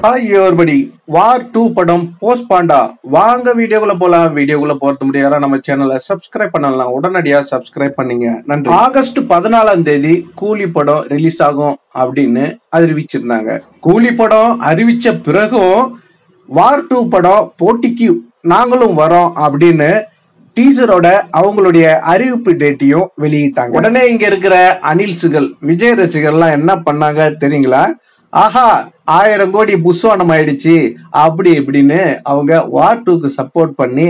Hi everybody, வார் 2 படம் போஸ்ட்பாண்டா. வாங்க வீடியோக்குள்ள போலாம். வீடியோக்குள்ள போறது முடியாத நம்ம சேனலை சப்ஸ்கிரைப் பண்ணலாம். உடனடியா சப்ஸ்கிரைப் பண்ணீங்க, நன்றி. ஆகஸ்ட் 14ஆம் தேதி கூலி படம் ரிலீஸ் ஆகும் அப்படின்னு அறிவிச்சிருந்தாங்க. கூலி படம் அறிவிச்ச பிறகும் வார் 2 படம் போட்டிக்கு நாங்களும் வரோம் அப்படின்னு டீசரோட அவங்களுடைய அறிவிப்பு டேட்டையும் வெளியிட்டாங்க. உடனே இங்க இருக்கிற அனில்ஸுகள், விஜய் ரசிகர்லாம் என்ன பண்ணாங்க தெரியுங்களா? ஆஹா, 1000 கோடி புஸ்வானம் ஆயிடுச்சு அப்படி இப்படின்னு அவங்க வார் 2க்கு சப்போர்ட் பண்ணி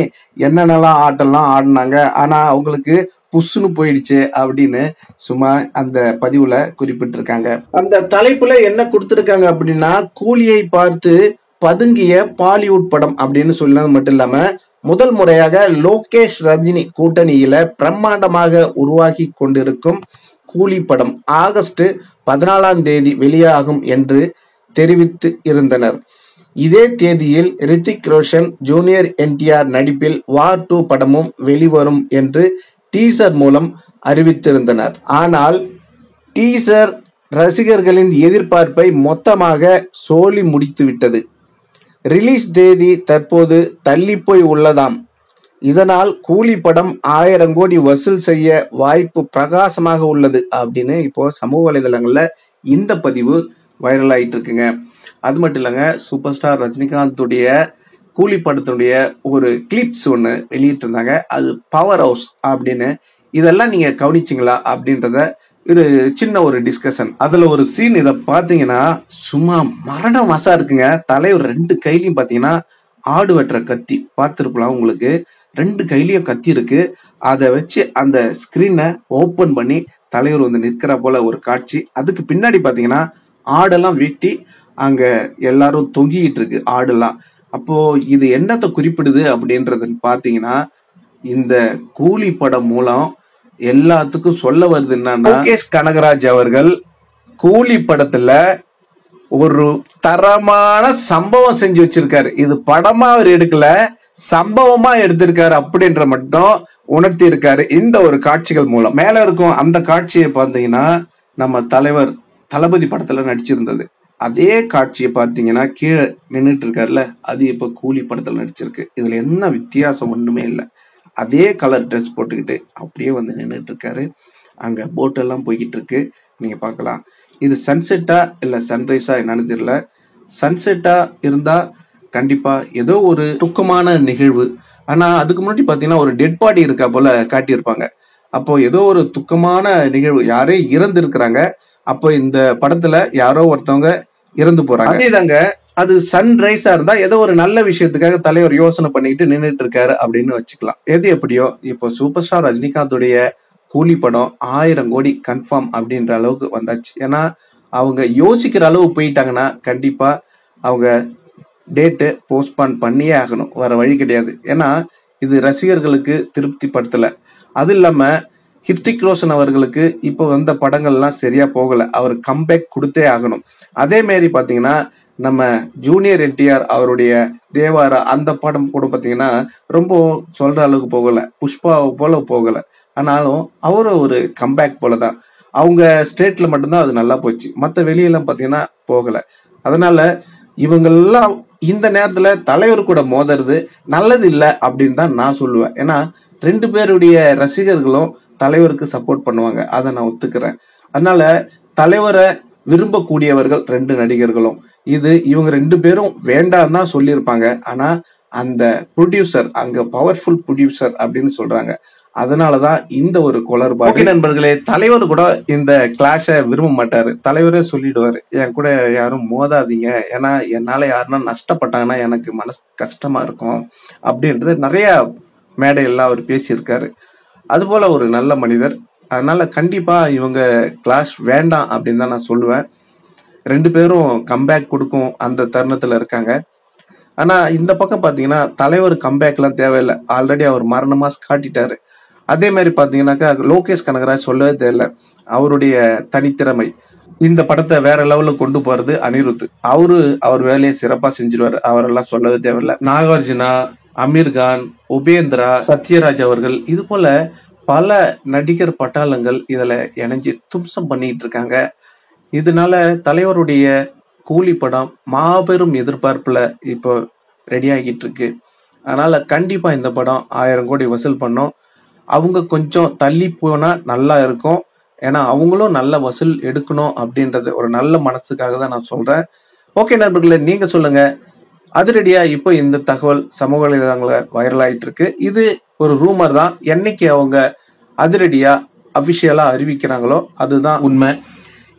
என்னென்னலாம் ஆட்டம்லாம் ஆடினாங்க. ஆனா அவங்களுக்கு புஷ்னு போயிடுச்சு அப்படின்னு சும்மா அந்த பதிவுல குறிப்பிட்டிருக்காங்க. அந்த தலைப்புல என்ன கொடுத்திருக்காங்க அப்படின்னா, கூலியை பார்த்து பதுங்கிய பாலிவுட் படம் அப்படின்னு சொன்னது மட்டும் இல்லாம, முதல் முறையாக லோகேஷ் ரஜினி கூட்டணியில பிரம்மாண்டமாக உருவாகி கொண்டிருக்கும் கூலி படம் ஆகஸ்ட் 14ஆம் தேதி வெளியாகும் என்று தெரிவித்து இருந்தனர். இதே தேதியில் ரித்திக் ரோஷன், ஜூனியர் என்டிஆர் நடிப்பில் வார் 2 படமும் வெளிவரும் என்று டீசர் மூலம் அறிவித்திருந்தனர். ஆனால் டீசர் ரசிகர்களின் எதிர்பார்ப்பை மொத்தமாக சோலி முடித்துவிட்டது. ரிலீஸ் தேதி தற்போது தள்ளிப்போய் உள்ளதாம். இதனால் கூலி படம் 1000 கோடி வசூல் செய்ய வாய்ப்பு பிரகாசமாக உள்ளது அப்படின்னு இப்போ சமூக வலைதளங்கள்ல இந்த பதிவு வைரல் ஆயிட்டு இருக்குங்க. அது மட்டும் இல்லைங்க, சூப்பர் ஸ்டார் ரஜினிகாந்துடைய கூலி படத்துடைய ஒரு கிளிப்ஸ் ஒன்று வெளியிட்டு இருந்தாங்க. அது பவர் ஹவுஸ் அப்படின்னு. இதெல்லாம் நீங்க கவனிச்சிங்களா அப்படின்றத ஒரு சின்ன ஒரு டிஸ்கஷன். அதுல ஒரு சீன் இதை பாத்தீங்கன்னா சும்மா மரண வசா இருக்குங்க. தலைவர் 2 கையிலையும் பாத்தீங்கன்னா ஆடு வெட்டுற கத்தி பார்த்துருக்கலாம். உங்களுக்கு 2 கையிலயும் கத்தி இருக்கு. அதை வச்சு அந்த ஸ்கிரீனை ஓபன் பண்ணி தலைவர் வந்து நிற்கிற போல ஒரு காட்சி. அதுக்கு பின்னாடி பாத்தீங்கன்னா ஆடெல்லாம் வெட்டி அங்க எல்லாரும் தொங்கிட்டு இருக்கு ஆடெல்லாம். அப்போ இது என்னத்தை குறிப்பிடுது அப்படின்றது பாத்தீங்கன்னா, இந்த கூலி படம் மூலம் எல்லாத்துக்கும் சொல்ல வருது என்னன்னா, லோகேஷ் கனகராஜ் அவர்கள் கூலி படத்துல ஒரு தரமான சம்பவம் செஞ்சு வச்சிருக்காரு. இது படமா அவர் எடுக்கல, சம்பவமா எடுத்திருக்காரு அப்படின்ற மட்டும் உணர்த்தி இருக்காரு இந்த ஒரு காட்சிகள் மூலம். மேல இருக்கும் அந்த காட்சியை பாத்தீங்கன்னா நம்ம தலைவர் தளபதி படத்துல நடிச்சிருந்தது. அதே காட்சியை பாத்தீங்கன்னா கீழே நின்றுட்டு இருக்காருல்ல, அது இப்ப கூலி படத்துல நடிச்சிருக்கு. இதுல என்ன வித்தியாசம் ஒண்ணுமே இல்லை. அதே கலர் ட்ரெஸ் போட்டுக்கிட்டு அப்படியே வந்து நின்றுட்டு இருக்காரு. அங்க போட் எல்லாம் போய்கிட்டு இருக்கு, நீங்க பார்க்கலாம். இது சன்செட்டா இல்ல சன்ரைஸா என்னன்னு தெரியல. சன்செட்டா இருந்தா கண்டிப்பா ஏதோ ஒரு துக்கமான நிகழ்வு. ஆனா அதுக்கு முன்னாடி பாத்தீங்கன்னா ஒரு டெட் பாடி இருக்கா போல காட்டியிருப்பாங்க. அப்போ ஏதோ ஒரு துக்கமான நிகழ்வு, யாரே இறந்து இருக்கிறாங்க. அப்போ இந்த படத்துல யாரோ ஒருத்தவங்க இறந்து போறாங்க. அதேதாங்க, அது சன்ரைஸா இருந்தா ஏதோ ஒரு நல்ல விஷயத்துக்காக தலைவர் யோசனை பண்ணிட்டு நின்றுட்டு இருக்காரு அப்படின்னு வச்சுக்கலாம். எது எப்படியோ இப்போ சூப்பர் ஸ்டார் ரஜினிகாந்துடைய கூலி படம் 1000 கோடி கன்ஃபார்ம் அப்படின்ற அளவுக்கு வந்தாச்சு. ஏன்னா அவங்க யோசிக்கிற அளவு போயிட்டாங்கன்னா கண்டிப்பா அவங்க டேட்டு போஸ்ட்பான் பண்ணியே ஆகணும், வர வழி கிடையாது. ஏன்னா இது ரசிகர்களுக்கு திருப்தி படுத்தல. அது இல்லாம ஹிருத்திக் ரோஷன் அவர்களுக்கு இப்போ வந்த படங்கள்லாம் சரியா போகல. அவர் கம்பேக் கொடுத்தே ஆகணும். அதே மாதிரி பாத்தீங்கன்னா நம்ம ஜூனியர் என்டிஆர் அவருடைய தேவாரா அந்த படம் கூட பாத்தீங்கன்னா ரொம்ப சொல்ற அளவுக்கு போகல, புஷ்பா போல போகல. ஆனாலும் அவரும் ஒரு கம்பேக் போலதான். அவங்க ஸ்டேட்ல மட்டும்தான் அது நல்லா போச்சு, மற்ற வெளியெல்லாம் பாத்தீங்கன்னா போகல. அதனால இவங்கெல்லாம் இந்த நேரத்துல தலைவர் கூட மோதுறது நல்லது இல்லை அப்படின்னு தான் நான் சொல்லுவேன். ஏன்னா 2 பேருடைய ரசிகர்களும் தலைவருக்கு சப்போர்ட் பண்ணுவாங்க, அதை நான் ஒத்துக்கிறேன். அதனால தலைவரை விரும்பக்கூடியவர்கள் 2 நடிகர்களும். இது இவங்க 2 பேரும் வேண்டாம் தான் சொல்லியிருப்பாங்க. ஆனா அந்த ப்ரொடியூசர், அங்க பவர்ஃபுல் ப்ரொடியூசர் அப்படின்னு சொல்றாங்க. அதனாலதான் இந்த ஒரு குளறுபாடு. நண்பர்களே, தலைவர் கூட இந்த கிளாஷ விரும்ப மாட்டாரு. தலைவரே சொல்லிடுவாரு, என் கூட யாரும் மோதாதீங்க, ஏன்னா என்னால யாருன்னா நஷ்டப்பட்டாங்கன்னா எனக்கு மனசு கஷ்டமா இருக்கும் அப்படின்றது நிறைய மேடையெல்லாம் அவர் பேசியிருக்காரு. அது போல ஒரு நல்ல மனிதர். அதனால கண்டிப்பா இவங்க கிளாஷ் வேண்டாம் அப்படின்னு தான் நான் சொல்லுவேன். 2 பேரும் கம்பேக் கொடுக்கும் அந்த தருணத்துல இருக்காங்க. ஆனா இந்த பக்கம் பாத்தீங்கன்னா தலைவர் கம்பேக் எல்லாம் தேவையில்லை, ஆல்ரெடி அவர் மரண மாஸ் காட்டிட்டாரு. அதே மாதிரி பாத்தீங்கன்னாக்கா லோகேஷ் கனகராஜ் சொல்லவே தேவையில்லை, அவருடைய தனித்திறமை. இந்த படத்தை வேற லெவல்ல கொண்டு போறது அனிருத். அவர் வேலையை சிறப்பா செஞ்சிருவாரு, அவரெல்லாம் சொல்லவே தேவையில்லை. நாகார்ஜுனா, அமீர்கான், உபேந்திரா, சத்யராஜ் அவர்கள், இது போல பல நடிகர் பட்டாளங்கள் இதுல இணைஞ்சு தும்சம் பண்ணிட்டு இருக்காங்க. இதனால தலைவருடைய கூலி படம் மாபெரும் எதிர்பார்ப்புல இப்போ ரெடி ஆகிட்டு இருக்கு. அதனால கண்டிப்பா இந்த படம் 1000 கோடி வசூல் பண்ணும். அவங்க கொஞ்சம் தள்ளி போனா நல்லா இருக்கும். ஏன்னா அவங்களும் நல்ல வசூல் எடுக்கணும் அப்படின்றது ஒரு நல்ல மனசுக்காக தான் நான் சொல்றேன். ஓகே நண்பர்களே, நீங்க சொல்லுங்க. அதிரடியா இப்போ இந்த தகவல் சமூக வலைதளங்கள வைரல் ஆயிட்டு இருக்கு. இது ஒரு ரூமர் தான். என்னைக்கு அவங்க அதிரடியா அபிஷியலா அறிவிக்கிறாங்களோ அதுதான் உண்மை.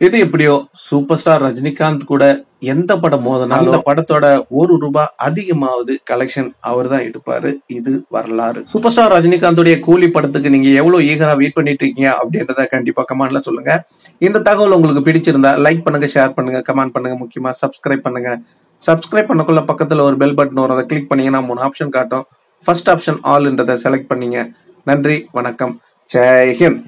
இது எப்படியோ சூப்பர் ஸ்டார் ரஜினிகாந்த் கூட எந்த படம் மோதினாலும் அந்த படத்தோட ₹1 அதிகமாவது கலெக்ஷன் அவர் தான் எடுப்பாரு. இது வரலாறு. சூப்பர் ஸ்டார் ரஜினிகாந்தோடைய கூலி படத்துக்கு நீங்க எவ்வளவு ஈகரா வெயிட் பண்ணிட்டு இருக்கீங்க அப்படின்றத கண்டிப்பா கமெண்ட்ல சொல்லுங்க. இந்த தகவல் உங்களுக்கு பிடிச்சிருந்தா லைக் பண்ணுங்க, ஷேர் பண்ணுங்க, கமெண்ட் பண்ணுங்க, முக்கியமா சப்ஸ்கிரைப் பண்ணுங்க. சப்ஸ்கிரைப் பண்ணக்குள்ள பக்கத்துல ஒரு பெல் பட்டன் வரும். அதை கிளிக் பண்ணீங்கன்னா 3 ஆப்ஷன் காட்டும். ஃபர்ஸ்ட் ஆப்ஷன் ஆல்ன்றதை செலக்ட் பண்ணீங்க. நன்றி, வணக்கம், ஜெய் ஹிந்த்.